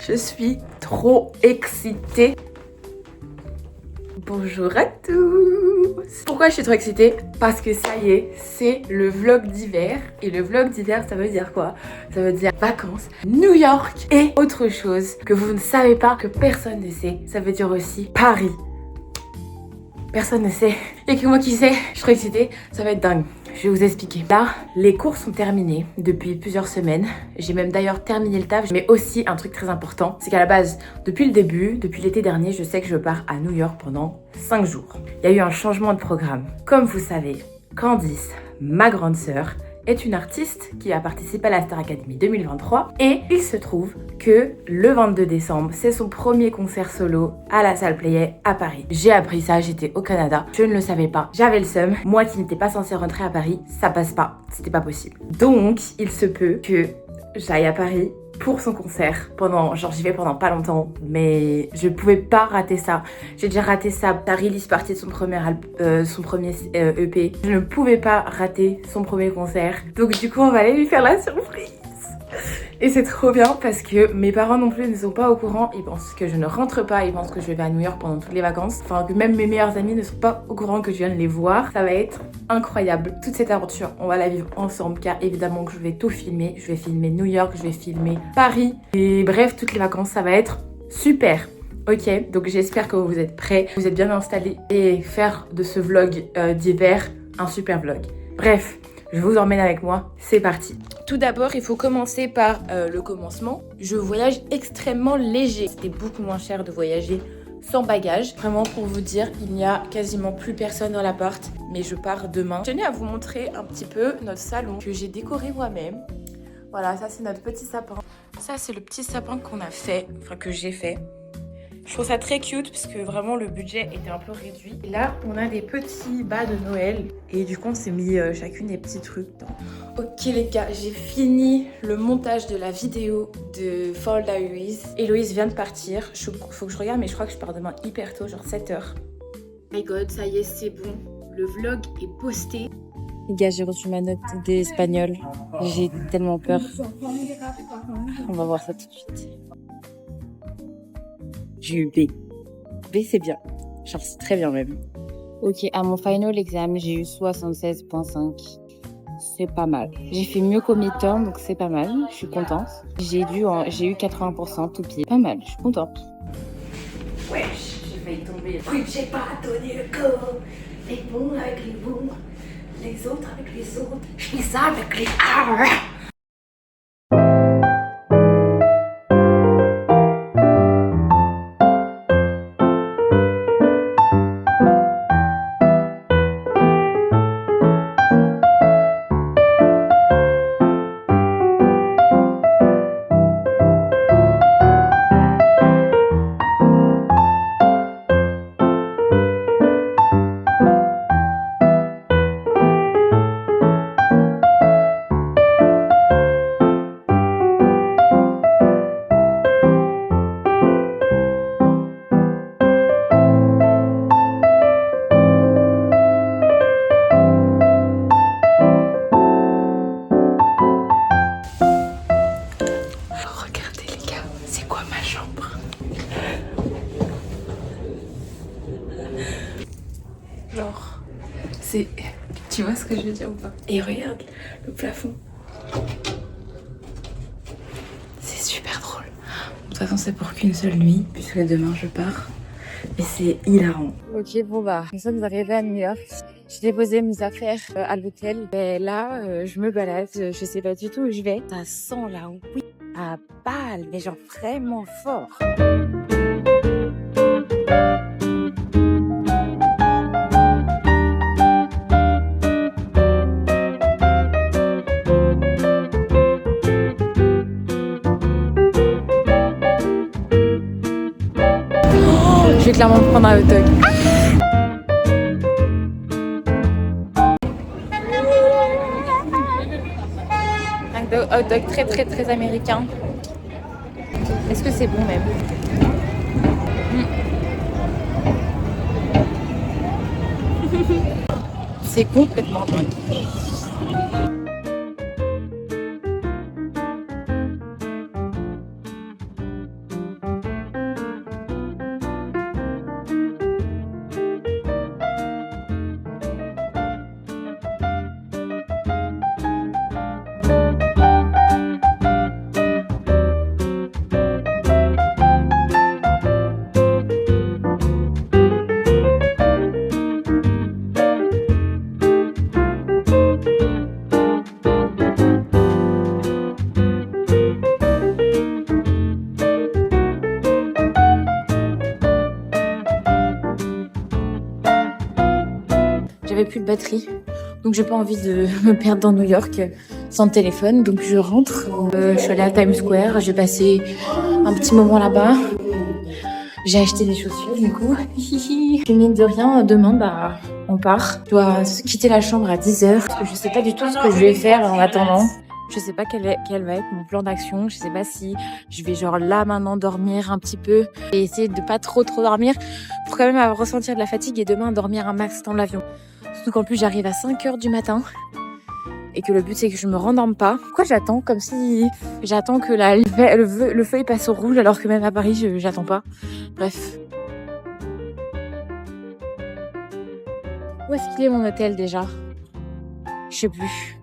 Je suis trop excitée. Bonjour à tous. Pourquoi je suis trop excitée? Parce que ça y est, c'est le vlog d'hiver. Et le vlog d'hiver, ça veut dire quoi? Ça veut dire vacances, New York et autre chose que vous ne savez pas, que personne ne sait. Ça veut dire aussi Paris. Personne ne sait. Et que moi qui sais, je suis trop excitée, ça va être dingue. Je vais vous expliquer. Là, les cours sont terminés depuis plusieurs semaines. J'ai même d'ailleurs terminé le taf. Mais aussi, un truc très important, c'est qu'à la base, depuis le début, depuis l'été dernier, je sais que je pars à New York pendant 5 jours. Il y a eu un changement de programme. Comme vous savez, Candice, ma grande sœur, est une artiste qui a participé à la Star Academy 2023 et il se trouve que le 22 décembre, c'est son premier concert solo à la salle Playet à Paris. J'ai appris ça, j'étais au Canada, je ne le savais pas, j'avais le seum, moi qui n'étais pas censée rentrer à Paris, ça passe pas, c'était pas possible. Donc, il se peut que j'aille à Paris pour son concert pendant, genre j'y vais pendant pas longtemps, mais je pouvais pas rater ça. J'ai déjà raté ça, la release partie de son premier EP. Je ne pouvais pas rater son premier concert. Donc du coup, on va aller lui faire la surprise. Et c'est trop bien parce que mes parents non plus ne sont pas au courant. Ils pensent que je ne rentre pas, ils pensent que je vais à New York pendant toutes les vacances. Enfin, que même mes meilleurs amis ne sont pas au courant que je viens de les voir. Ça va être incroyable. Toute cette aventure, on va la vivre ensemble car évidemment que je vais tout filmer. Je vais filmer New York, je vais filmer Paris. Et bref, toutes les vacances, ça va être super. Ok, donc j'espère que vous êtes prêts, vous êtes bien installés et faire de ce vlog d'hiver un super vlog. Bref. Je vous emmène avec moi, c'est parti. Tout d'abord, il faut commencer par le commencement. Je voyage extrêmement léger. C'était beaucoup moins cher de voyager sans bagages. Vraiment, pour vous dire, il n'y a quasiment plus personne dans l'appart, mais je pars demain. Je tenais à vous montrer un petit peu notre salon que j'ai décoré moi-même. Voilà, ça c'est notre petit sapin. Ça c'est le petit sapin qu'on a fait, enfin que j'ai fait. Je trouve ça très cute parce que vraiment le budget était un peu réduit. Et là, on a des petits bas de Noël et du coup, on s'est mis chacune des petits trucs dedans. Ok les gars, j'ai fini le montage de la vidéo de Fall Diaries. Héloïse vient de partir. Faut que je regarde, mais je crois que je pars demain hyper tôt, genre 7h. My god, ça y est, c'est bon. Le vlog est posté. Les gars, j'ai reçu ma note d'espagnol. J'ai tellement peur. On va voir ça tout de suite. J'ai eu B. B, c'est bien. Genre, c'est très bien même. Ok, à mon final exam, j'ai eu 76,5. C'est pas mal. J'ai fait mieux qu'au midterm, donc c'est pas mal. Je suis contente. J'ai eu 80% tout pied. Pas mal, je suis contente. Wesh, j'ai failli tomber. Oui, j'ai pas donné le corps. Les bons avec les bons, les autres avec les autres. Je fais ça avec les R. Genre, c'est... Tu vois ce que je veux dire ou pas? Et regarde le plafond. C'est super drôle. De toute façon, c'est pour qu'une seule nuit, puisque demain je pars. Mais c'est hilarant. Ok, bon bah, nous sommes arrivés à New York. J'ai déposé mes affaires à l'hôtel. Et là, je me balade, je sais pas du tout où je vais. Ça sent la weed à balle, mais genre vraiment fort. Je vais clairement prendre un hot dog. Un hot dog très très très américain. Est-ce que c'est bon même? C'est complètement dingue. j'avais plus de batterie. Donc j'ai pas envie de me perdre dans New York sans téléphone. Donc je rentre. Je suis allée à Times Square. J'ai passé un petit moment là-bas. J'ai acheté des chaussures du coup. Et mine de rien, demain, on part. Je dois quitter la chambre à 10h. Parce que je sais pas du tout ce que je vais faire en attendant. Je sais pas quel va être mon plan d'action. Je sais pas si je vais genre là maintenant dormir un petit peu et essayer de pas trop dormir pour quand même ressentir de la fatigue et demain dormir un max dans l'avion. Surtout qu'en plus j'arrive à 5h du matin et que le but c'est que je me rendorme pas. Pourquoi j'attends comme si j'attends que le feu il passe au rouge alors que même à Paris j'attends pas. Bref. Où est-ce qu'il est mon hôtel déjà? Je sais plus.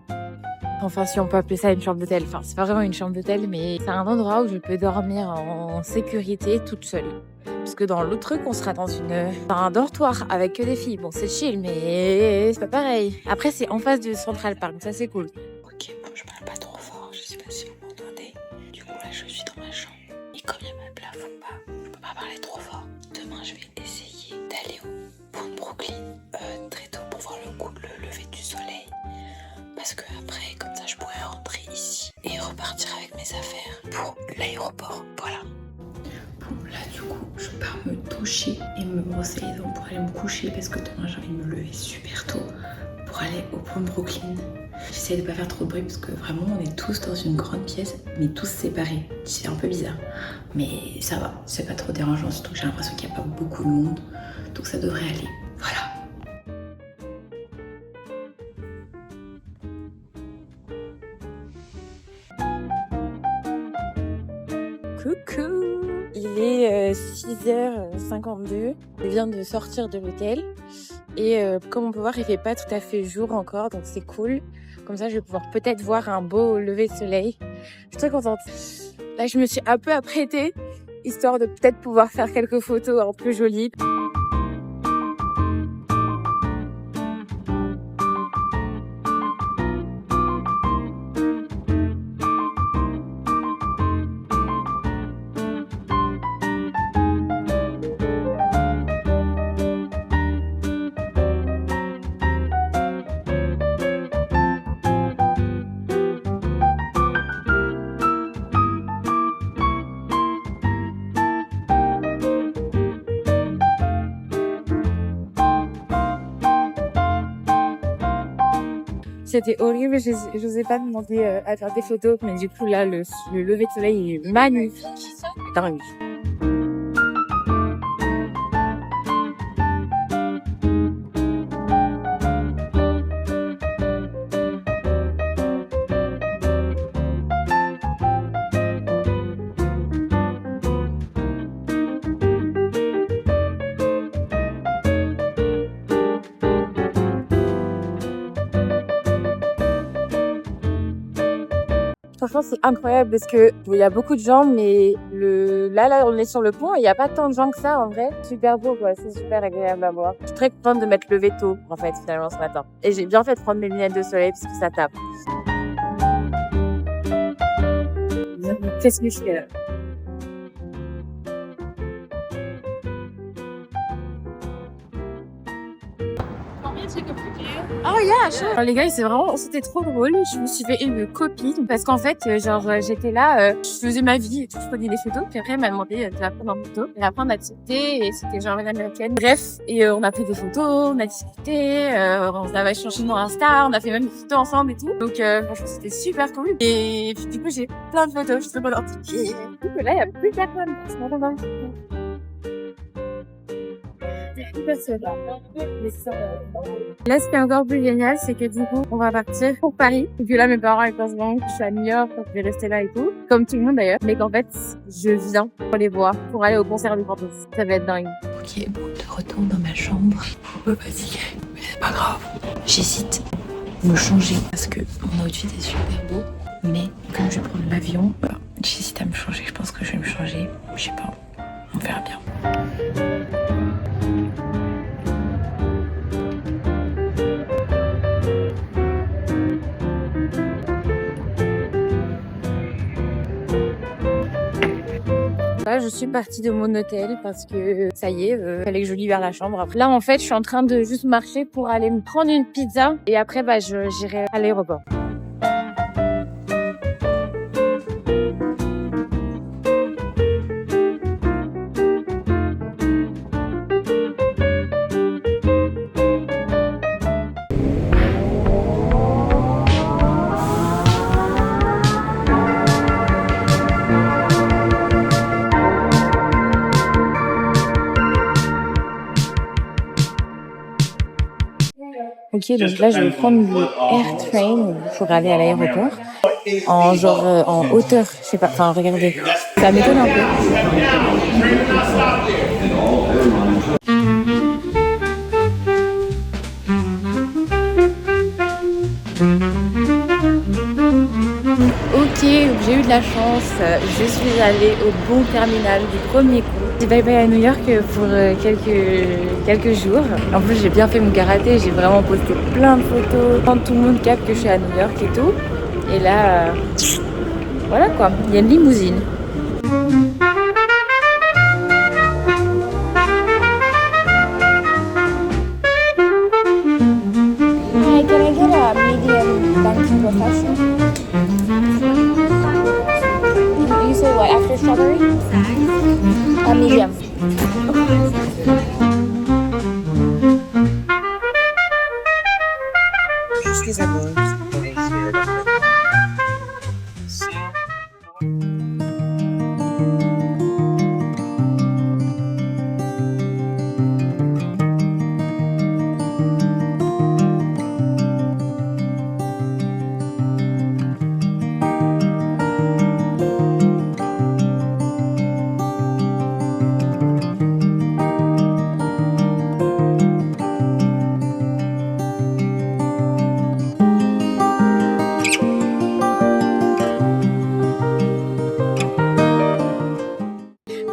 Enfin, si on peut appeler ça une chambre d'hôtel. Enfin, c'est pas vraiment une chambre d'hôtel, mais c'est un endroit où je peux dormir en sécurité toute seule. Parce que dans l'autre truc, on sera dans un dortoir avec que des filles. Bon, c'est chill, mais c'est pas pareil. Après, c'est en face du Central Park, ça c'est cool. Ok, bon, je parle pas trop fort, je sais pas si vous m'entendez. Du coup, là, je suis dans ma chambre. Et comme il y a ma plafond bas, je peux pas parler trop fort. Demain, je vais essayer d'aller au pont de Brooklyn très tôt pour voir le lever du soleil. Parce que après, comme ça, je pourrais rentrer ici et repartir avec mes affaires pour l'aéroport. Voilà. Bon, là, du coup, je pars me doucher et me brosser les dents pour aller me coucher parce que demain, j'ai envie de me lever super tôt pour aller au pont de Brooklyn. J'essaie de pas faire trop de bruit parce que vraiment, on est tous dans une grande pièce, mais tous séparés. C'est un peu bizarre, mais ça va, c'est pas trop dérangeant, surtout que j'ai l'impression qu'il n'y a pas beaucoup de monde, donc ça devrait aller. Voilà. Coucou! Il est 6h52. Je viens de sortir de l'hôtel. Et comme on peut voir, il fait pas tout à fait jour encore, donc c'est cool. Comme ça, je vais pouvoir peut-être voir un beau lever de soleil. Je suis très contente. Là, je me suis un peu apprêtée, histoire de peut-être pouvoir faire quelques photos un peu jolies. C'était horrible, je n'osais pas demander à faire des photos, mais du coup là, le lever de soleil est magnifique. Dingue. Franchement, c'est incroyable parce que il y a beaucoup de gens, mais là, on est sur le pont et il n'y a pas tant de gens que ça en vrai. Super beau, quoi. C'est super agréable à voir. Je suis très contente de m'être levée tôt, en fait, finalement, ce matin. Et j'ai bien fait de prendre mes lunettes de soleil parce que ça tape. Qu'est-ce que je fais là? Oh yeah, sure. Alors, les gars, c'était trop drôle. Je me suis fait une copine parce qu'en fait, j'étais là, je faisais ma vie et tout, je prenais des photos. Puis après, elle m'a demandé de la prendre en photo. Et après, on a discuté et c'était genre une américaine. Bref, et on a pris des photos, on a discuté, on avait échangé nos Insta, on a fait même des photos ensemble et tout. Donc, franchement, c'était super cool. Et puis, du coup, j'ai plein de photos, je suis trop contente. Et du coup, là, il y a plus personne. C'est vraiment dingue. Là, ce qui est encore plus génial, c'est que du coup, on va partir pour Paris. Et puis là, mes parents, ils pensent vraiment que je suis à New York, que je vais rester là et tout. Comme tout le monde d'ailleurs. Mais qu'en fait, je viens pour les voir, pour aller au concert du Fantos. Ça va être dingue. Ok, bon, de retour dans ma chambre. Un peu fatiguée, mais c'est pas grave. J'hésite à me changer parce que mon outfit est super beau. Mais comme je vais prendre l'avion, j'hésite à me changer. Je pense que je vais me changer. Je sais pas. On verra bien. Là, là, je suis partie de mon hôtel parce que ça y est, fallait que je libère la chambre. Après, là, en fait, je suis en train de juste marcher pour aller me prendre une pizza et après, j'irai à l'aéroport. Ok, donc là je vais prendre le Air Train pour aller à l'aéroport en hauteur, je sais pas, enfin regardez, ça m'étonne un peu. Ok, j'ai eu de la chance, je suis allée au bon terminal du premier coup. J'ai bye bye à New York pour quelques jours. En plus, j'ai bien fait mon karaté, j'ai vraiment posté plein de photos. Quand tout le monde capte que je suis à New York et tout. Et là, voilà quoi, il y a une limousine. Hi, can I get a medium banking professional? You say what, after strawberry? A medium. Juste les abos.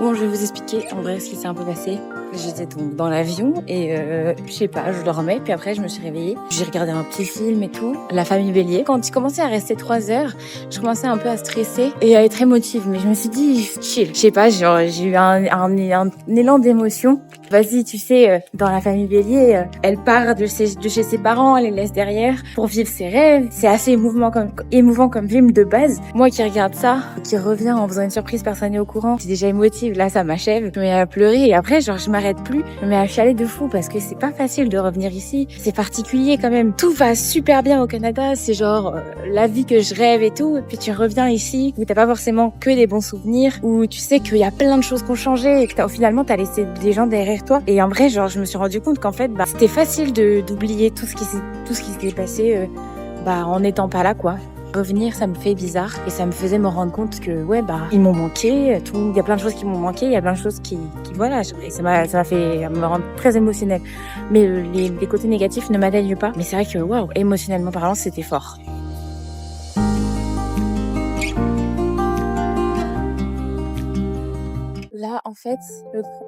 Bon, je vais vous expliquer en vrai ce qui s'est un peu passé. J'étais donc dans l'avion et je sais pas, je dormais, puis après je me suis réveillée. J'ai regardé un petit film et tout, La Famille Bélier. Quand il commençait à rester 3 heures, je commençais un peu à stresser et à être émotive. Mais je me suis dit, chill. Je sais pas, genre, j'ai eu un élan d'émotion. Vas-y, tu sais, dans La Famille Bélier, elle part de chez ses parents, elle les laisse derrière pour vivre ses rêves. C'est assez émouvant comme film de base. Moi qui regarde ça, qui revient en faisant une surprise, personne n'est au courant. C'est déjà émotive, là ça m'achève. Je me mets à pleurer et après, genre, je m'arrête plus. Je me mets à chialer de fou parce que c'est pas facile de revenir ici. C'est particulier quand même. Tout va super bien au Canada. C'est genre la vie que je rêve et tout. Et puis tu reviens ici où t'as pas forcément que des bons souvenirs, où tu sais qu'il y a plein de choses qui ont changé et que finalement t'as laissé des gens derrière toi. Et en vrai, genre, je me suis rendu compte qu'en fait, c'était facile d'oublier tout ce qui s'était passé, en n'étant pas là, quoi. Revenir, ça me fait bizarre et ça me faisait me rendre compte que ils m'ont manqué, il y a plein de choses qui m'ont manqué, il y a plein de choses qui voilà, et ça m'a fait me rendre très émotionnelle. Mais les côtés négatifs ne m'atteignent pas. Mais c'est vrai que waouh, émotionnellement parlant, c'était fort. Là, en fait,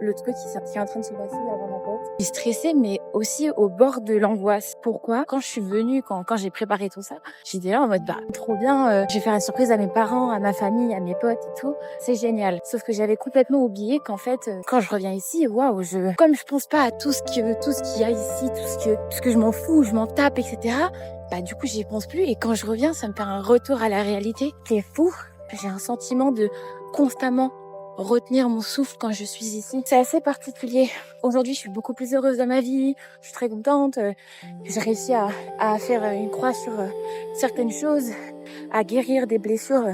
le truc qui est en train de se passer avant ma tête, je suis stressée, mais aussi au bord de l'angoisse. Pourquoi? Quand je suis venue, quand j'ai préparé tout ça, j'étais là en mode, trop bien, je vais faire une surprise à mes parents, à ma famille, à mes potes et tout. C'est génial. Sauf que j'avais complètement oublié qu'en fait, quand je reviens ici, waouh, comme je pense pas à tout ce qu'il y a ici, tout ce que je m'en fous, je m'en tape, etc. Du coup, j'y pense plus. Et quand je reviens, ça me fait un retour à la réalité. C'est fou. J'ai un sentiment de constamment retenir mon souffle quand je suis ici. C'est assez particulier. Aujourd'hui, je suis beaucoup plus heureuse dans ma vie. Je suis très contente. J'ai réussi à faire une croix sur certaines choses, à guérir des blessures.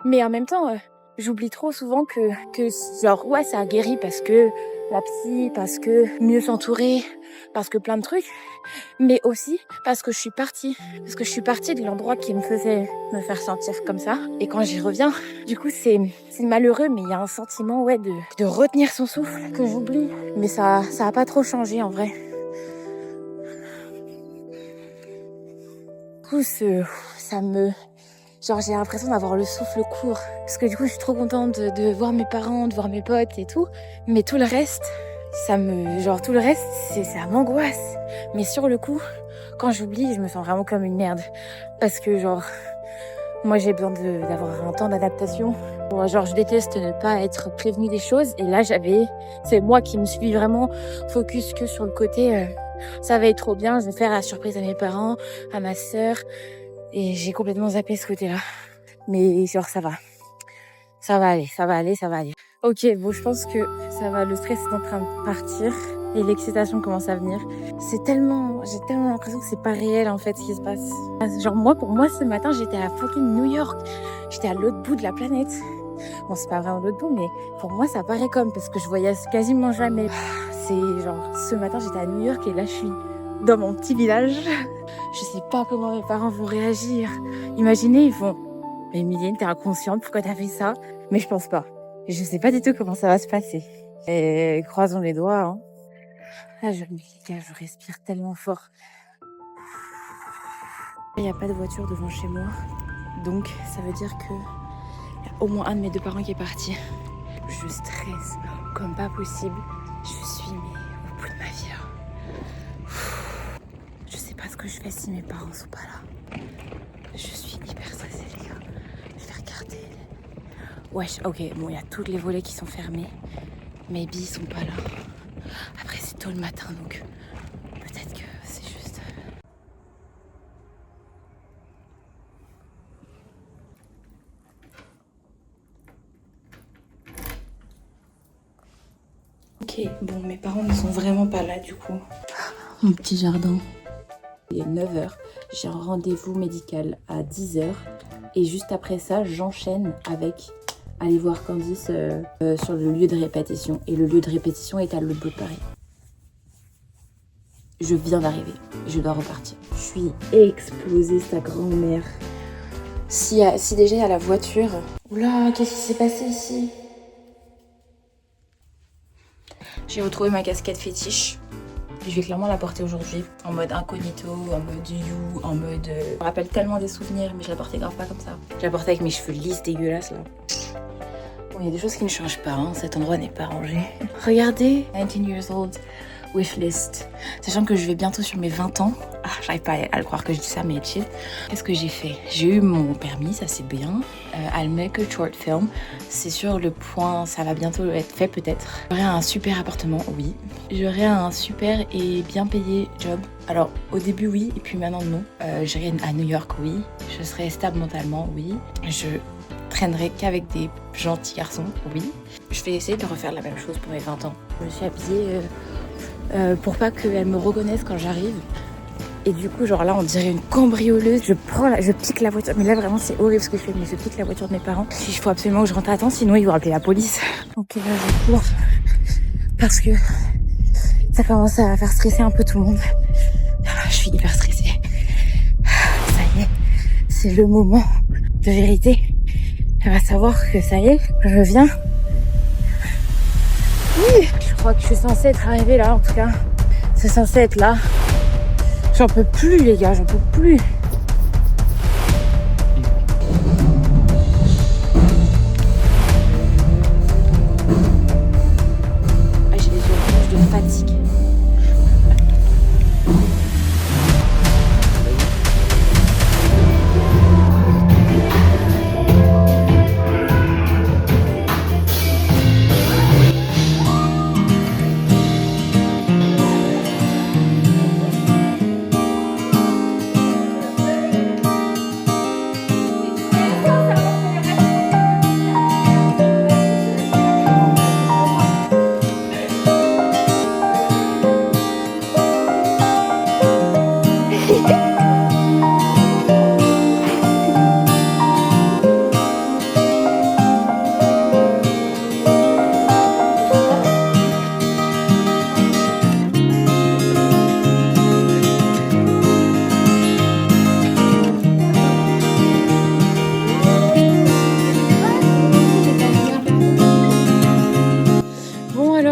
Mais en même temps, j'oublie trop souvent que genre, ouais, ça a guéri parce que la psy, parce que mieux s'entourer, parce que plein de trucs. Mais aussi parce que je suis partie. Parce que je suis partie de l'endroit qui me faisait me faire sentir comme ça. Et quand j'y reviens, du coup, c'est malheureux, mais il y a un sentiment, ouais, de retenir son souffle que j'oublie. Mais ça a pas trop changé, en vrai. Du coup, genre, j'ai l'impression d'avoir le souffle court. Parce que du coup, je suis trop contente de voir mes parents, de voir mes potes et tout. Mais tout le reste, ça m'angoisse. Mais sur le coup, quand j'oublie, je me sens vraiment comme une merde. Parce que genre, Moi, j'ai besoin d'avoir un temps d'adaptation. Bon, genre, je déteste ne pas être prévenue des choses. Et là, c'est moi qui me suis vraiment focus que sur le côté, ça va être trop bien, je vais faire la surprise à mes parents, à ma sœur. Et j'ai complètement zappé ce côté-là. Mais genre, ça va. Ça va aller. Ok, bon, je pense que ça va, le stress est en train de partir. Et l'excitation commence à venir. J'ai tellement l'impression que c'est pas réel en fait ce qui se passe. Genre pour moi ce matin j'étais à fucking New York. J'étais à l'autre bout de la planète. Bon c'est pas vraiment l'autre bout mais pour moi ça paraît comme parce que je voyage quasiment jamais. C'est genre ce matin j'étais à New York et là je suis dans mon petit village. Je sais pas comment mes parents vont réagir. Imaginez ils vont mais Mylène t'es inconsciente pourquoi t'as fait ça? Mais je pense pas. Je sais pas du tout comment ça va se passer. Et croisons les doigts hein. Ah, je respire tellement fort. Il n'y a pas de voiture devant chez moi. Donc, ça veut dire qu'il y a au moins un de mes deux parents qui est parti. Je stresse comme pas possible. Je suis au bout de ma vie là. Je sais pas ce que je fais si mes parents sont pas là. Je suis hyper stressée les gars. Je vais regarder. Wesh, ok, bon, il y a tous les volets qui sont fermés. Mes billes sont pas là. Après c'est tôt le matin donc peut-être que c'est juste... Ok, bon mes parents ne sont vraiment pas là du coup. Mon petit jardin. Il est 9h, j'ai un rendez-vous médical à 10h et juste après ça j'enchaîne avec aller voir Candice sur le lieu de répétition. Et le lieu de répétition est à l'autre bout de Paris. Je viens d'arriver, je dois repartir. Je suis explosée, sa grand-mère. Si déjà il y a la voiture... Oula, qu'est-ce qui s'est passé ici? J'ai retrouvé ma casquette fétiche. Je vais clairement la porter aujourd'hui, en mode incognito, en mode you, en mode... Je me rappelle tellement des souvenirs, mais je la portais grave pas comme ça. Je la portais avec mes cheveux lisses dégueulasses là. Bon, il y a des choses qui ne changent pas, hein. Cet endroit n'est pas rangé. Regardez, 19 years old. Wishlist. Sachant que je vais bientôt sur mes 20 ans. Ah, j'arrive pas à le croire que je dis ça, mais chill. Qu'est-ce que j'ai fait? J'ai eu mon permis, ça c'est bien. I'll make a short film. C'est sur le point, ça va bientôt être fait peut-être. J'aurai un super appartement, oui. J'aurai un super et bien payé job. Alors au début oui, et puis maintenant non. J'irai à New York, oui. Je serai stable mentalement, oui. Je traînerai qu'avec des gentils garçons, oui. Je vais essayer de refaire la même chose pour mes 20 ans. Je me suis habillée... pour pas qu'elle me reconnaisse quand j'arrive. Et du coup, genre là, on dirait une cambrioleuse. Je pique la voiture. Mais là, vraiment, c'est horrible ce que je fais. Mais je pique la voiture de mes parents. Il faut absolument que je rentre à temps, sinon ils vont appeler la police. Donc là, je cours. Parce que ça commence à faire stresser un peu tout le monde. Je suis hyper stressée. Ça y est, c'est le moment de vérité. Elle va savoir que ça y est, je viens. Oui, je crois que je suis censée être arrivée là en tout cas. C'est censé être là. J'en peux plus les gars, j'en peux plus. Ah, j'ai les yeux rouges de fatigue.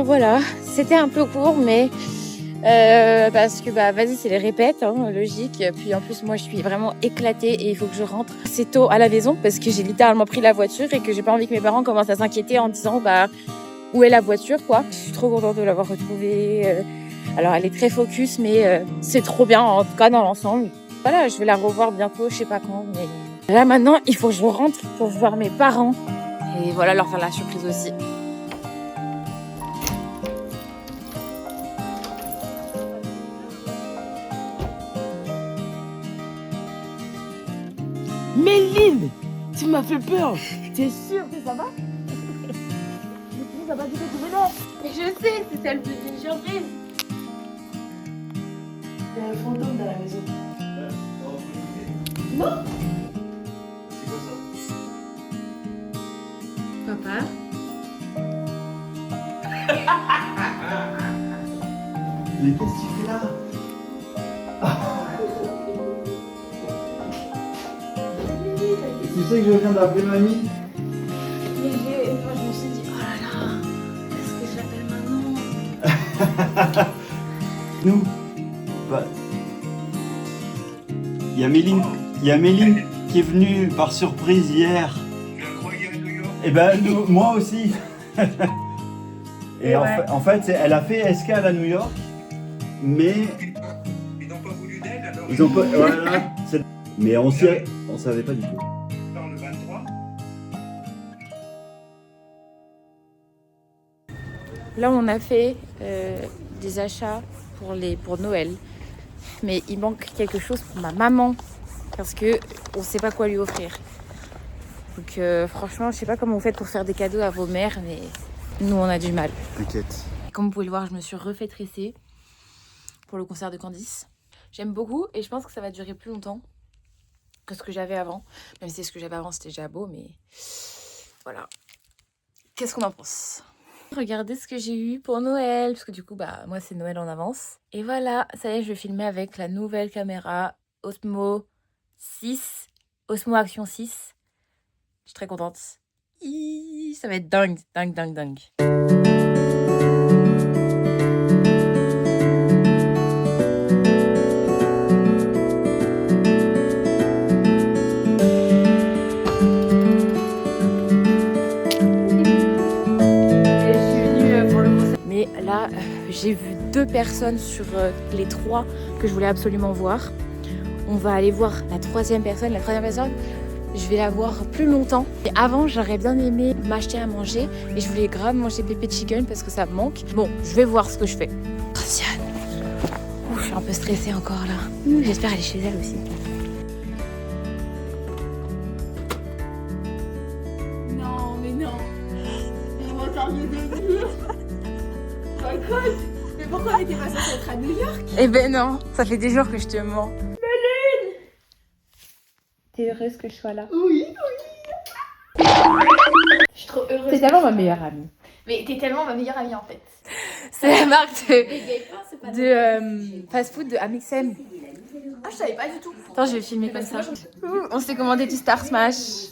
Voilà, c'était un peu court, mais parce que bah vas-y, c'est les répètes, hein, logique. Puis en plus, moi, je suis vraiment éclatée et il faut que je rentre assez tôt à la maison parce que j'ai littéralement pris la voiture et que j'ai pas envie que mes parents commencent à s'inquiéter en disant bah où est la voiture quoi. Je suis trop contente de l'avoir retrouvée. Alors elle est très focus, mais c'est trop bien en tout cas dans l'ensemble. Voilà, je vais la revoir bientôt, je sais pas quand, mais Là maintenant, il faut que je rentre pour voir mes parents. Et voilà, leur faire la surprise aussi. Méline, tu m'as fait peur. T'es sûre que ça va? Ça va du coup, Mais je sais, c'est celle de une surprise. Il y a un fantôme dans la maison. Non? C'est quoi ça? Papa? Mais qu'est-ce que tu fais là? Tu sais que je viens d'appeler mamie? Mais moi je me suis dit, oh là là, est-ce que je l'appelle maintenant? Nous? Bah. Il y a Méline qui est venue par surprise hier. Tu l'as croyé à New York? Et ben moi aussi. Et Ouais. en fait, elle a fait escale à New York, mais Ils n'ont pas voulu d'aide alors ils ont pas. Voilà. Mais on savait pas du tout. dans le 23. Là, on a fait des achats pour Noël. Mais il manque quelque chose pour ma maman. Parce que on sait pas quoi lui offrir. Donc franchement, je sais pas comment vous faites pour faire des cadeaux à vos mères, mais nous, on a du mal. T'inquiète. Comme vous pouvez le voir, je me suis refait tresser pour le concert de Candice. J'aime beaucoup et je pense que ça va durer plus longtemps que ce que j'avais avant. Même si ce que j'avais avant, c'était déjà beau, mais voilà. Qu'est-ce qu'on en pense? Regardez ce que j'ai eu pour Noël, parce que du coup, bah moi, c'est Noël en avance. Et voilà, ça y est, je vais filmer avec la nouvelle caméra Osmo 6, Osmo Action 6. Je suis très contente. Ça va être dingue, dingue, dingue, dingue. Mais là, j'ai vu 2 personnes sur les 3 que je voulais absolument voir. On va aller voir la 3e personne. La 3e personne, je vais la voir plus longtemps. Et avant, j'aurais bien aimé m'acheter à manger. Et je voulais grave manger pépé chicken parce que ça me manque. Bon, je vais voir ce que je fais. Christiane. Ouh, je suis un peu stressée encore là. J'espère aller chez elle aussi. Non, mais non. On va encore mieux devenir. Mais pourquoi on était pas censé être à New York? Eh ben non, ça fait des jours que je te mens. Meline! T'es heureuse que je sois là? Oui. Je suis trop heureuse. T'es tellement ma meilleure amie. Mais t'es tellement ma meilleure amie en fait. C'est la marque de fast-food de Amixem. Ah, je savais pas du tout. Attends, je vais filmer comme ça. On s'est commandé du Star Smash.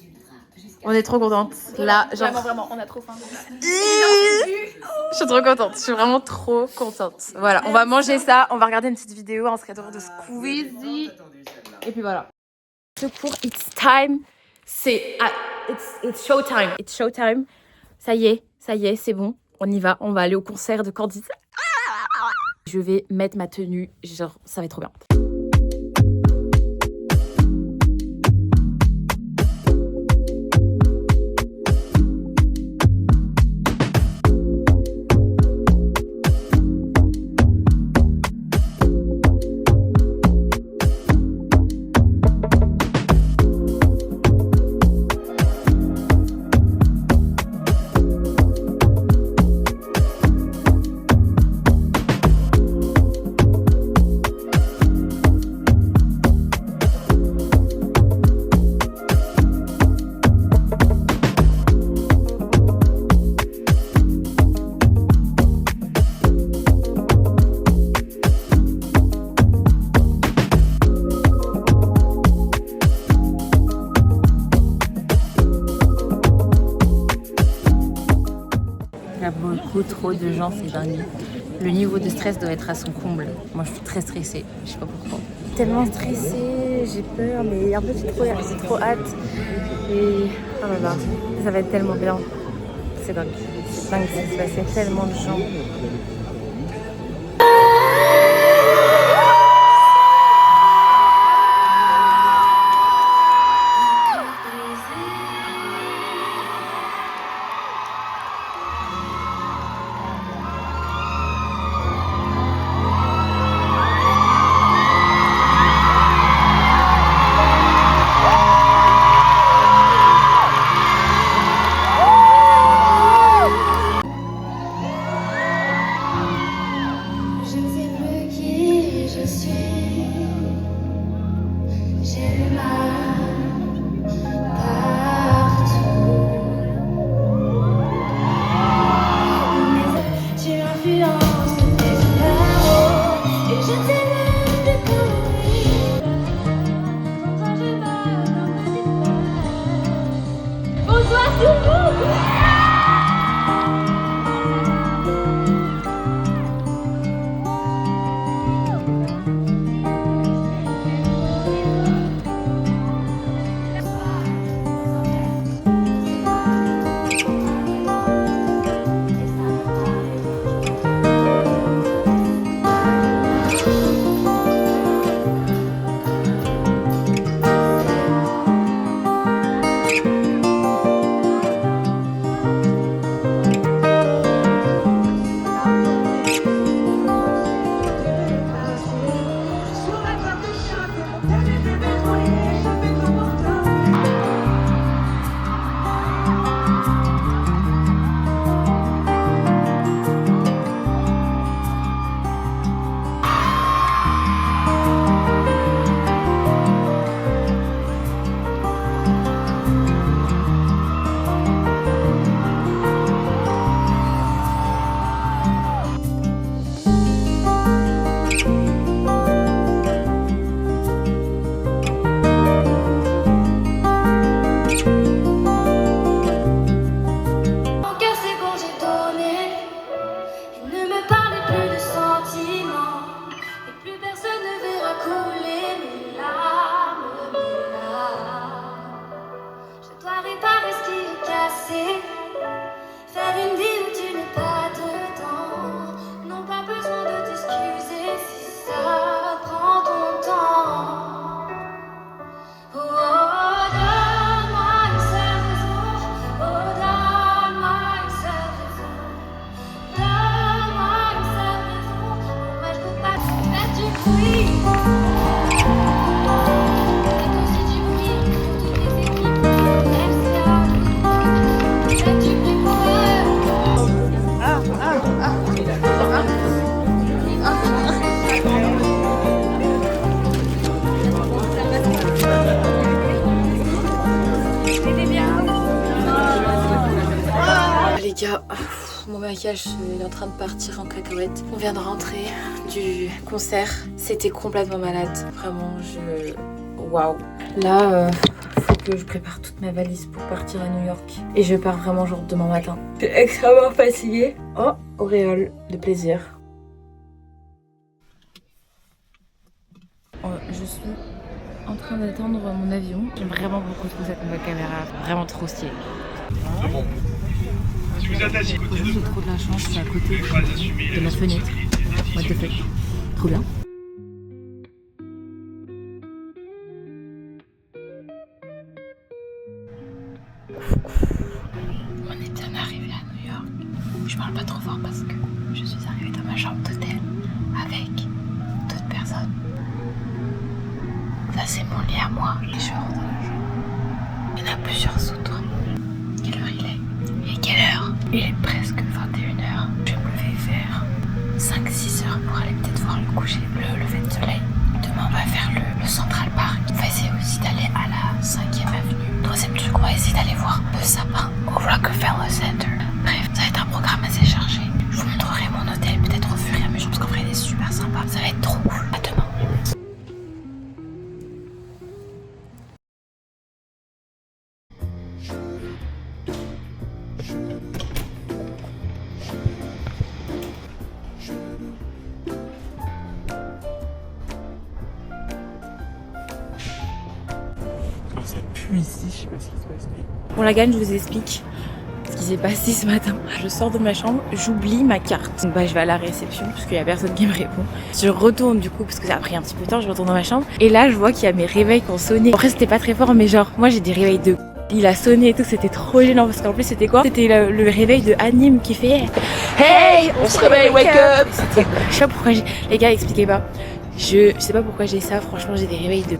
On est trop contente. Là, genre... Vraiment, on a trop faim. Je suis trop contente. Je suis vraiment trop contente. Voilà, on va manger ça. On va regarder une petite vidéo en secret de Squeezie. Et puis voilà. Secours, it's time. It's showtime. It's showtime. Ça y est, c'est bon. On y va. On va aller au concert de Candice. Je vais mettre ma tenue. Genre, ça va être trop bien. Il y a beaucoup trop de gens, c'est dingue. Le niveau de stress doit être à son comble. Moi, je suis très stressée. Je sais pas pourquoi. Tellement stressée, j'ai peur, mais en fait, j'ai trop hâte. Et oh là là, ça va être tellement bien. C'est dingue. C'est dingue, c'est passé tellement de gens. Mon maquillage est en train de partir en cacahuète. On vient de rentrer du concert. C'était complètement malade. Vraiment, waouh. Là, faut que je prépare toute ma valise pour partir à New York. Et je pars vraiment genre demain matin. Je suis extrêmement fatiguée. Oh, auréole de plaisir. Je suis en train d'attendre mon avion. J'aime vraiment beaucoup trop cette nouvelle caméra. Vraiment trop stylée. Si vous êtes assis côté J'ai trop de la chance, c'est à côté de la fenêtre. What the fuck. Trop bien. On est bien arrivé à New York. Je parle pas trop fort parce que je suis arrivée dans ma chambre d'hôtel avec d'autres personnes. Ça c'est mon lit à moi et je rentre dans la chambre. Il y en a plusieurs autres. Quelle heure il est? Et quelle heure? Il est presque 21h. Je vais me lever vers 5-6 heures pour aller peut-être voir le coucher, le lever de soleil. Demain on va faire le Central Park. On va essayer aussi d'aller à la 5e avenue. Troisième truc, on va essayer d'aller voir le sapin au Rockefeller Center. Bref, ça va être un programme assez chargé. Je vous montrerai mon hôtel peut-être au fur et à mesure parce qu'en vrai il est super sympa. Ça va être trop cool. À demain. Ça pue ici, je sais pas ce qui se passe. Bon la gagne, je vous explique ce qui s'est passé ce matin. Je sors de ma chambre, j'oublie ma carte. Donc je vais à la réception parce qu'il y a personne qui me répond. Je retourne du coup parce que ça a pris un petit peu de temps, je retourne dans ma chambre. Et là je vois qu'il y a mes réveils qui ont sonné. Après c'était pas très fort mais genre moi j'ai des réveils de... Il a sonné et tout, c'était trop gênant parce qu'en plus c'était quoi? C'était le réveil de Anime qui fait hey, on se réveille, wake up. Je sais pas pourquoi les gars expliquez pas. Je sais pas pourquoi j'ai ça, franchement j'ai des réveils de...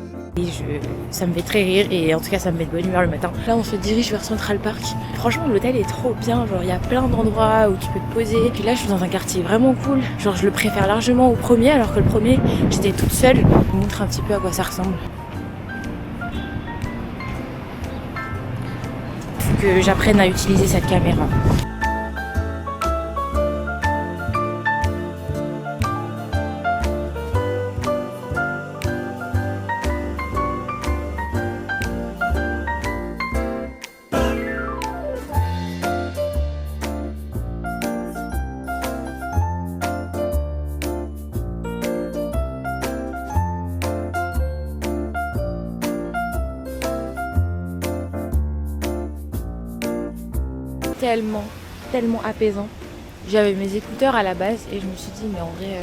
Ça me fait très rire et en tout cas ça me met de bonne humeur le matin. Là on se dirige vers Central Park. Franchement l'hôtel est trop bien, genre il y a plein d'endroits où tu peux te poser. Et puis là je suis dans un quartier vraiment cool. Genre je le préfère largement au premier alors que le premier j'étais toute seule. Je vous montre un petit peu à quoi ça ressemble. Faut que j'apprenne à utiliser cette caméra. Tellement apaisant. J'avais mes écouteurs à la base et je me suis dit mais en vrai,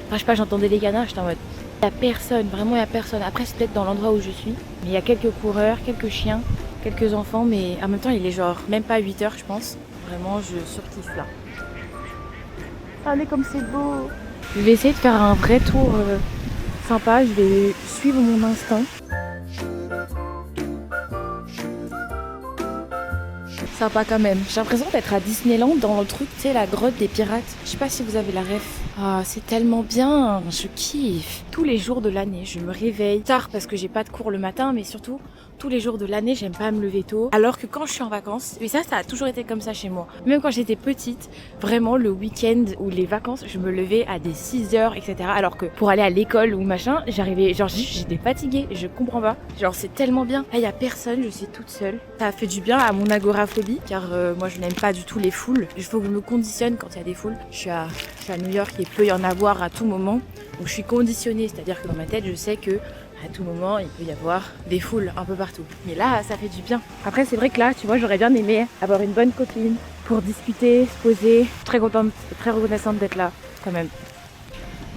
enfin, je sais pas, j'entendais les canards, j'étais en mode il y a personne, vraiment il y a personne. Après c'est peut-être dans l'endroit où je suis, mais il y a quelques coureurs, quelques chiens, quelques enfants, mais en même temps il est genre même pas 8h je pense. Vraiment je surkiffe là. Regardez comme c'est beau. Je vais essayer de faire un vrai tour sympa, je vais suivre mon instinct. Sympa quand même. J'ai l'impression d'être à Disneyland dans le truc, tu sais, la grotte des pirates. Je sais pas si vous avez la ref. Ah, c'est tellement bien, je kiffe. Tous les jours de l'année, je me réveille tard parce que j'ai pas de cours le matin, mais surtout tous les jours de l'année, j'aime pas me lever tôt. Alors que quand je suis en vacances, et ça a toujours été comme ça chez moi. Même quand j'étais petite, vraiment le week-end ou les vacances, je me levais à des 6h, etc. Alors que pour aller à l'école ou machin, j'arrivais, genre j'étais fatiguée, je comprends pas. Genre c'est tellement bien. Là, y a personne, je suis toute seule. Ça a fait du bien à mon agoraphobie, car moi je n'aime pas du tout les foules. Il faut que je me conditionne quand il y a des foules. Je suis à New York, il peut y en avoir à tout moment. Donc je suis conditionnée, c'est-à-dire que dans ma tête, je sais que à tout moment, il peut y avoir des foules un peu partout. Mais là, ça fait du bien. Après, c'est vrai que là, tu vois, j'aurais bien aimé avoir une bonne copine pour discuter, se poser. Très contente, très reconnaissante d'être là, quand même.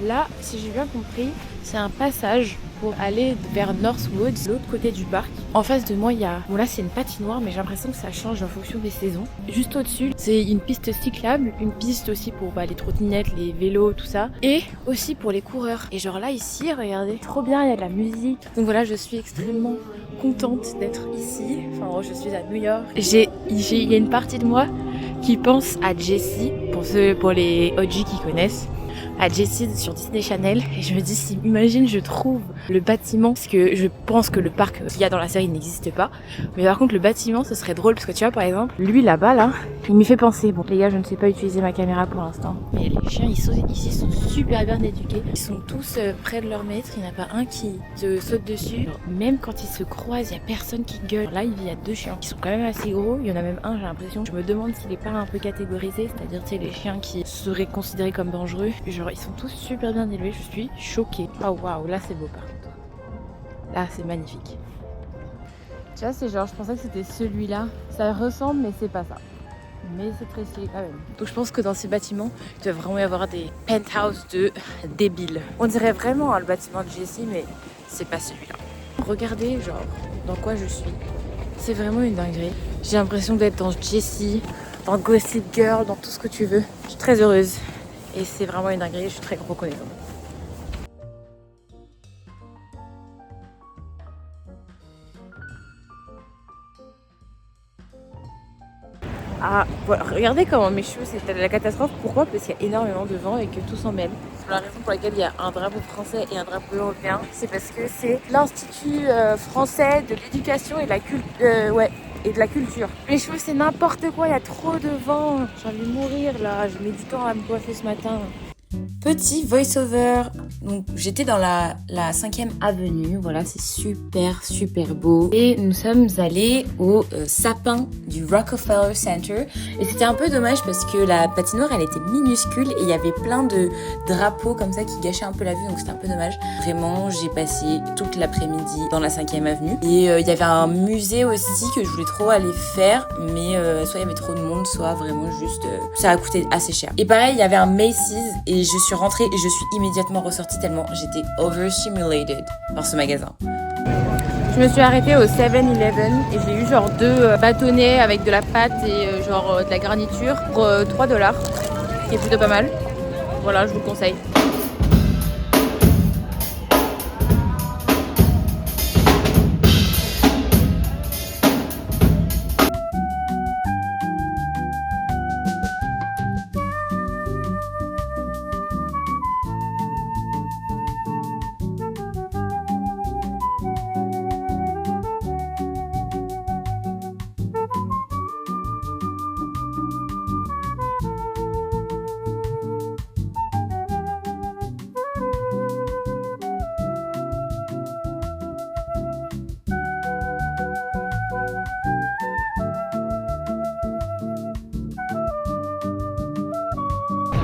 Là, si j'ai bien compris, c'est un passage pour aller vers Northwoods, l'autre côté du parc. En face de moi, il y a... Bon là, c'est une patinoire, mais j'ai l'impression que ça change en fonction des saisons. Juste au-dessus, c'est une piste cyclable, une piste aussi pour les trottinettes, les vélos, tout ça. Et aussi pour les coureurs. Et genre là, ici, regardez, trop bien, il y a de la musique. Donc voilà, je suis extrêmement contente d'être ici. Enfin, je suis à New York. Il y a une partie de moi qui pense à Jessie, pour les OG qui connaissent. à Jessie sur Disney Channel et je me dis si imagine je trouve le bâtiment, parce que je pense que le parc qu'il y a dans la série n'existe pas, mais par contre le bâtiment ce serait drôle parce que tu vois par exemple lui là-bas là, il m'y fait penser. Bon les gars, je ne sais pas utiliser ma caméra pour l'instant, mais les chiens ici sont super bien éduqués, ils sont tous près de leur maître, il n'y en a pas un qui se saute dessus. Alors, même quand ils se croisent, il n'y a personne qui gueule. Là il y a 2 chiens qui sont quand même assez gros, il y en a même un, j'ai l'impression, je me demande s'il est pas un peu catégorisé, c'est-à-dire tu sais les chiens qui seraient considérés comme dangereux. Genre ils sont tous super bien élevés, je suis choquée. Oh waouh, là c'est beau par contre. Là c'est magnifique. Tu vois, c'est genre, je pensais que c'était celui-là. Ça ressemble, mais c'est pas ça. Mais c'est très stylé quand même. Donc je pense que dans ces bâtiments, il doit vraiment y avoir des penthouses de débiles. On dirait vraiment le bâtiment de Jessie, mais c'est pas celui-là. Regardez, genre, dans quoi je suis. C'est vraiment une dinguerie. J'ai l'impression d'être dans Jessie, dans Gossip Girl, dans tout ce que tu veux. Je suis très heureuse. Et c'est vraiment une dinguerie, je suis très reconnaissante. Ah, voilà. Regardez comment mes cheveux, c'est la catastrophe. Pourquoi? Parce qu'il y a énormément de vent et que tout s'en mêle. La raison pour laquelle il y a un drapeau français et un drapeau européen, c'est parce que c'est l'Institut français de l'éducation et de la culture. Mes cheveux, c'est n'importe quoi, il y a trop de vent. J'ai envie de mourir là, j'ai mis du temps à me coiffer ce matin. Petit voice-over. Donc j'étais dans la 5e avenue, voilà, c'est super beau. Et nous sommes allés au sapin du Rockefeller Center. Et c'était un peu dommage parce que la patinoire elle était minuscule et il y avait plein de drapeaux comme ça qui gâchaient un peu la vue, donc c'était un peu dommage. Vraiment, j'ai passé toute l'après-midi dans la 5e avenue. Et il y avait un musée aussi que je voulais trop aller faire, mais soit il y avait trop de monde, soit vraiment juste ça a coûté assez cher. Et pareil, il y avait un Macy's et je suis rentrée et je suis immédiatement ressortie tellement j'étais overstimulated par ce magasin. Je me suis arrêtée au 7-Eleven et j'ai eu genre 2 bâtonnets avec de la pâte et genre de la garniture pour $3, qui est plutôt pas mal. Voilà, je vous le conseille.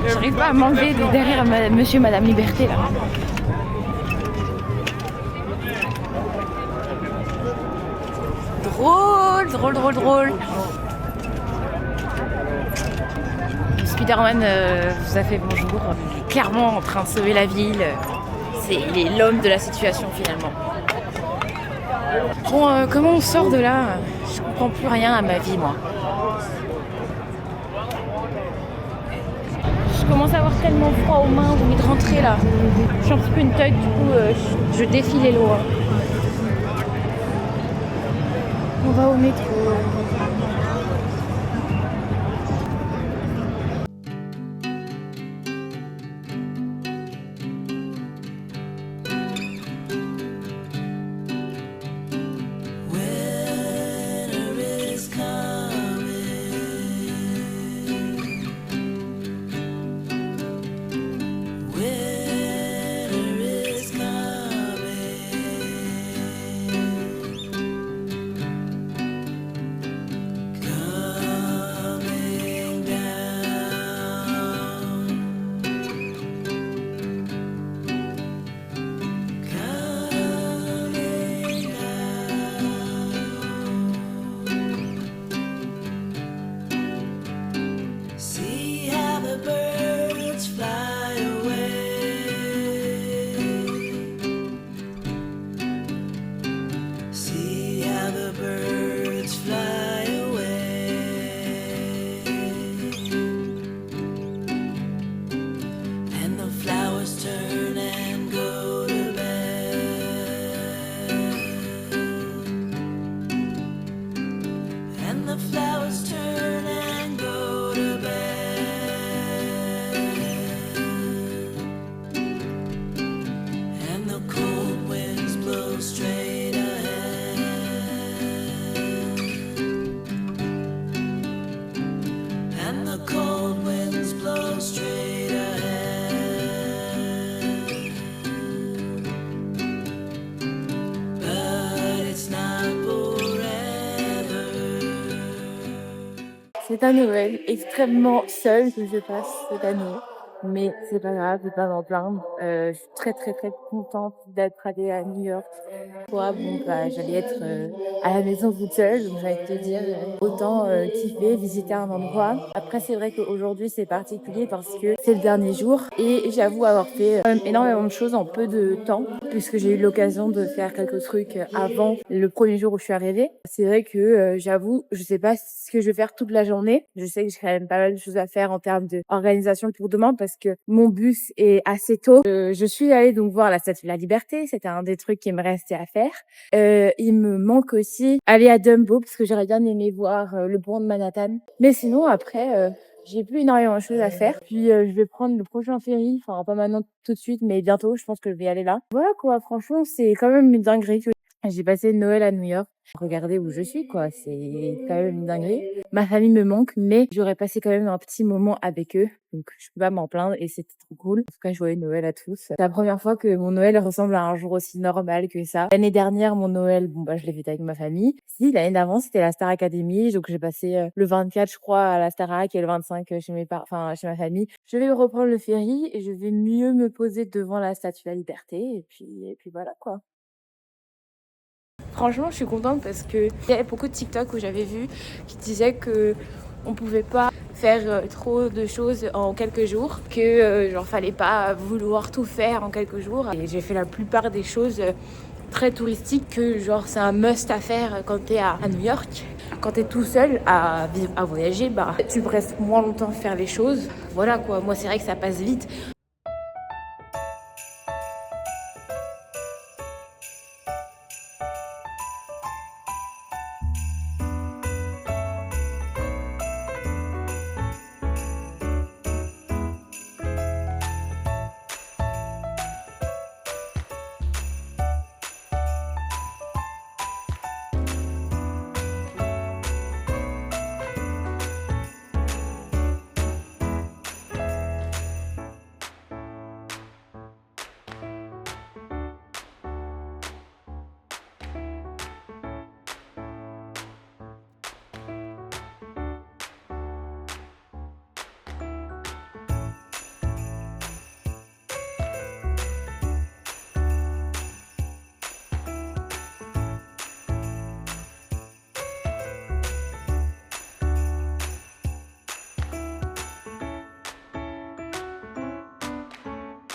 J'arrive pas à m'enlever de derrière monsieur et madame Liberté là. Drôle. Spider-Man vous a fait bonjour. Il est clairement en train de sauver la ville. Il est l'homme de la situation finalement. Bon, comment on sort de là? Je comprends plus rien à ma vie moi. Je commence à avoir tellement froid aux mains, j'ai envie de rentrer là. Je suis un petit peu une teute, du coup je défile les lois. On va au métro. un Noël extrêmement seul que je passe cette année. Mais c'est pas grave, je vais pas m'en plaindre. Je suis très très très contente d'être allée à New York. Toi, bon, bah, j'allais être à la maison toute seule, donc j'ai envie de te dire, autant kiffer, visiter un endroit. Après, c'est vrai qu'aujourd'hui, c'est particulier parce que c'est le dernier jour et j'avoue avoir fait énormément de choses en peu de temps puisque j'ai eu l'occasion de faire quelques trucs avant le premier jour où je suis arrivée. C'est vrai que j'avoue, je sais pas ce que je vais faire toute la journée. Je sais que j'ai quand même pas mal de choses à faire en termes d'organisation pour demain parce que mon bus est assez tôt. Je suis allée donc voir la Statue de la Liberté. C'était un des trucs qui me restait à faire. Il me manque aussi aller à Dumbo parce que j'aurais bien aimé voir le pont de Manhattan. Mais sinon, après, j'ai plus énormément de choses à faire. Puis, je vais prendre le prochain ferry. Enfin, pas maintenant tout de suite, mais bientôt. Je pense que je vais aller là. Voilà, quoi. Franchement, c'est quand même une dinguerie que j'ai passé Noël à New York. Regardez où je suis, quoi. C'est quand même une dinguerie. Ma famille me manque, mais j'aurais passé quand même un petit moment avec eux. Donc, je peux pas m'en plaindre et c'était trop cool. En tout cas, joyeux Noël à tous. C'est la première fois que mon Noël ressemble à un jour aussi normal que ça. L'année dernière, mon Noël, bon, bah, je l'ai fêté avec ma famille. Si, l'année d'avant, c'était la Star Academy. Donc, j'ai passé le 24, je crois, à la Starac et le 25 chez chez ma famille. Je vais reprendre le ferry et je vais mieux me poser devant la Statue de la Liberté. Et puis voilà, quoi. Franchement, je suis contente parce que il y avait beaucoup de TikTok où j'avais vu qui disaient que on pouvait pas faire trop de choses en quelques jours, que genre fallait pas vouloir tout faire en quelques jours. Et j'ai fait la plupart des choses très touristiques que genre c'est un must à faire quand t'es à New York. Quand t'es tout seul à voyager, bah tu restes moins longtemps faire les choses. Voilà quoi, moi c'est vrai que ça passe vite.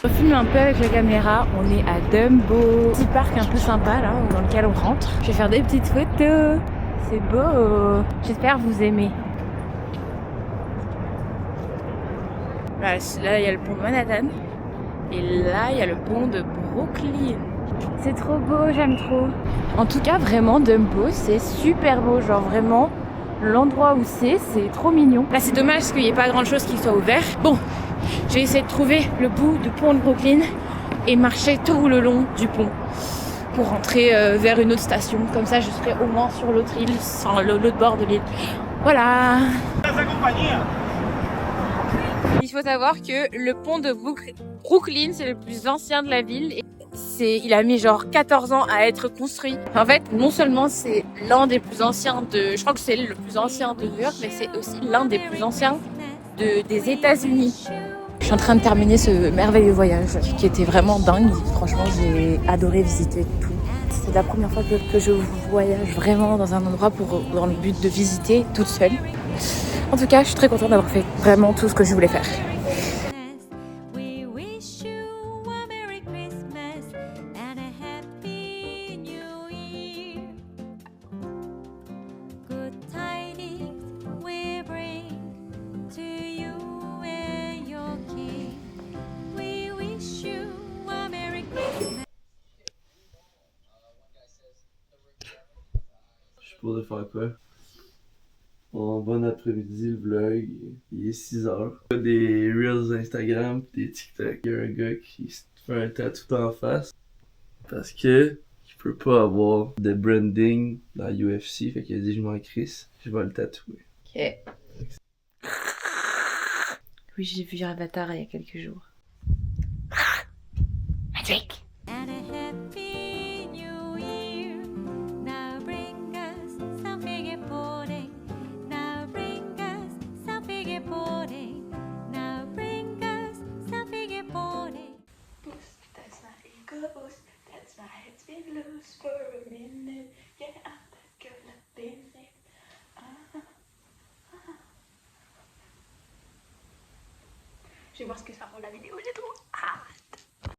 On filme un peu avec la caméra, on est à Dumbo, petit parc un peu sympa là dans lequel on rentre. Je vais faire des petites photos, c'est beau. J'espère vous aimer. Là il y a le pont de Manhattan et là il y a le pont de Brooklyn. C'est trop beau, j'aime trop. En tout cas vraiment Dumbo c'est super beau, genre vraiment l'endroit où c'est trop mignon. Là c'est dommage parce qu'il n'y ait pas grand chose qui soit ouvert. Bon, j'ai essayé de trouver le bout du pont de Brooklyn et marcher tout le long du pont pour rentrer vers une autre station. Comme ça, je serai au moins sur l'autre île, enfin l'autre bord de l'île. Voilà. Il faut savoir que le pont de Brooklyn, c'est le plus ancien de la ville. Il a mis genre 14 ans à être construit. En fait, non seulement c'est l'un des plus anciens je crois que c'est le plus ancien de New York, mais c'est aussi l'un des plus anciens des États-Unis. Je suis en train de terminer ce merveilleux voyage qui était vraiment dingue. Franchement, j'ai adoré visiter tout. C'est la première fois que je voyage vraiment dans un endroit dans le but de visiter toute seule. En tout cas, je suis très contente d'avoir fait vraiment tout ce que je voulais faire. Pour de faire quoi? Bon après-midi, le vlog, il est 6h. Il y a des Reels Instagram pis des TikTok. Il y a un gars qui se fait un tatou en face parce que il peut pas avoir de branding dans UFC. Fait qu'il a dit je m'en crisse, je vais le tatouer. Ok. Oui, j'ai vu Avatar il y a quelques jours. Magic! just for a minute. Yeah, I'm that girl I've been there. Je vais voir ce que ça rend la vidéo, j'ai trop